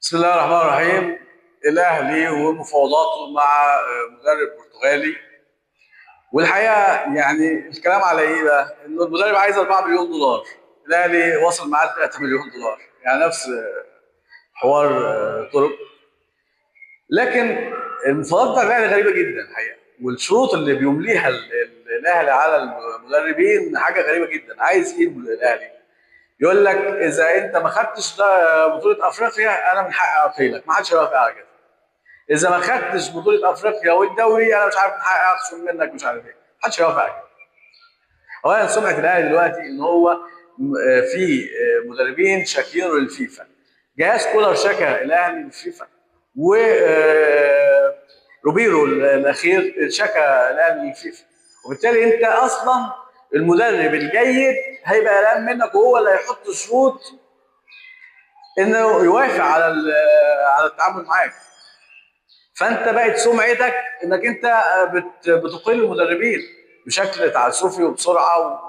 بسم الله الرحمن الرحيم. الاهلي ومفاوضاته مع مدرب برتغالي. والحقيقه يعني الكلام على ايه بقى؟ انه المدرب عايز 4 مليون دولار، الاهلي وصل معاه 3 مليون دولار، يعني نفس حوار طرق. لكن المفاوضات بتاع الاهلي غريبه جدا الحقيقه، والشروط اللي بيمليها الاهلي على المدربين حاجه غريبه جدا. عايز ايه الاهلي؟ يقول لك اذا انت ما خدتش بطوله افريقيا انا من حقي اقيلك، ما حدش هيوافق على كده. اذا ما خدتش بطوله افريقيا والدوري انا مش عارف من حقي اخصم منك، مش عارف ايه، ما حدش هيوافق على كده. اولا سمعه الاهلي دلوقتي ان هو في مدربين شاكيين للفيفا. جهاز كولر شكى الاهلي للفيفا، و روبيرو الاخير شكى الاهلي للفيفا. وبالتالي انت اصلا المدرب الجيد هيبقى قلقان منك، وهو اللي هيحط شروط انه يوافق على التعامل معاك. فانت بقت سمعتك انك انت بتقل المدربين بشكل تعسفي وبسرعه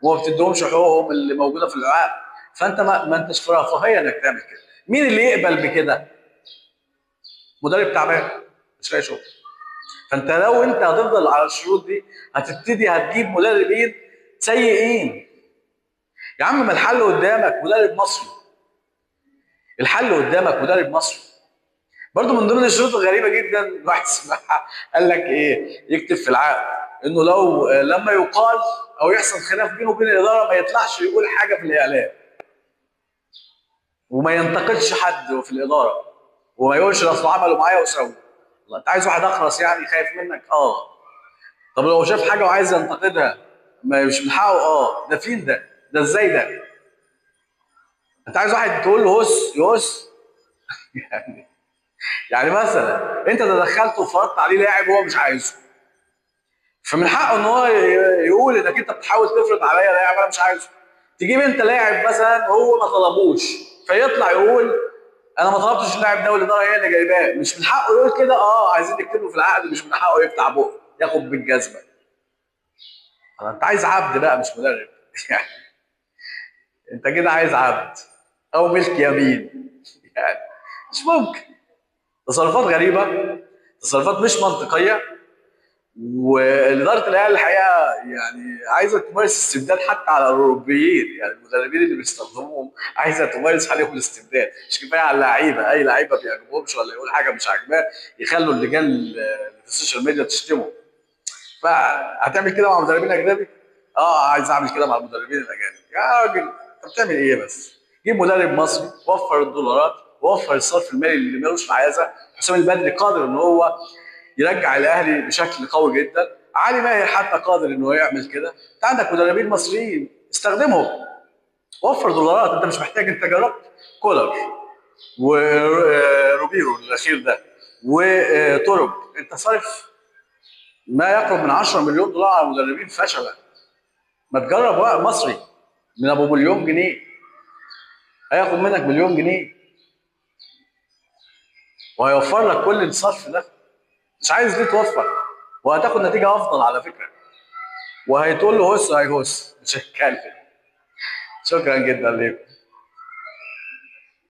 وما بتديهمش حقوقهم اللي موجوده في العقد. فانت ما انتش في رفاهيه انك تعمل كده. مين اللي يقبل بكده؟ مدرب تعبان مش لاقي شغل. فانت لو انت هتفضل على الشروط دي هتبتدي هتجيب مدربين سيئين. يا عم ما الحل قدامك مدرب مصري. الحل قدامك مدرب مصري. برضو من ضمن الشروط الغريبه جدا الواحد سمعها، قال لك ايه؟ يكتب في العقد انه لو لما يقال او يحصل خلاف بينه وبين الاداره ما يطلعش يقول حاجه في الاعلام، وما ينتقدش حد في الاداره، وما يقولش اصل عملوا معايا وسووا. الله، انت عايز واحد اخرس يعني خايف منك؟ طب لو شاف حاجه وعايز ينتقدها ما مش من حقه؟ ده فين ده ازاي ده؟ انت عايز واحد تقول له هس يهس؟ يعني مثلا انت تدخلت وفرضت عليه لاعب هو مش عايزه، فمن حقه ان هو يقول انك انت بتحاول تفرض عليا لاعب انا مش عايزه. تجيب انت لاعب مثلا هو ما طلبوش، فيطلع يقول انا ما طلبتش اللاعب ده والاداره هي اللي جايباه. مش من حقه يقول كده؟ عايزين نكتبه في العقد مش من حقه يفتح بقه ياخد بالجزمه. انت عايز عبد بقى مش مدرب. يعني انت كده عايز عبد او ملك يمين. يعني مش ممكن. تصرفات غريبه، تصرفات مش منطقيه. واداره الاهلي الحقيقه يعني عايزه تمارس استبداد حتى على الاوروبيين، يعني المدربين اللي بيستخدموهم عايزه تمارس عليهم الاستبداد. مش كفايه على اللعيبه، اي لعيبه بيعجبهمش ولا يقول حاجه مش عاجباه يخلوا اللجان اللي في السوشيال ميديا تشتمه. فهتعمل كده مع مدربين اجنبي؟ عايز اعمل كده مع المدربين الاجانب. يا راجل انت بتعمل ايه بس؟ جيب مدرب مصري، وفر الدولارات، وفر الصرف المالي اللي ملوش عايزه. حسام البدري قادر ان هو يرجع الاهلي بشكل قوي جدا. علي ماهر حتى قادر انه يعمل كده. انت عندك مدربين مصريين استخدمهم، وفر دولارات. انت مش محتاج، انت جربت كولر وروبيرو الاخير ده وتورب، انت صارف ما يقرب من 10 مليون دولار على مدربين فشله. ما تجرب بقى مصري من ابو مليون جنيه، هياخد منك مليون جنيه وهيوفر لك كل الصرف ده. مش عايز ليه توفر؟ وهتاخد نتيجه افضل على فكره. وهيتقول له هس هيهس مش هيتكلم. شكرا جدا لكم.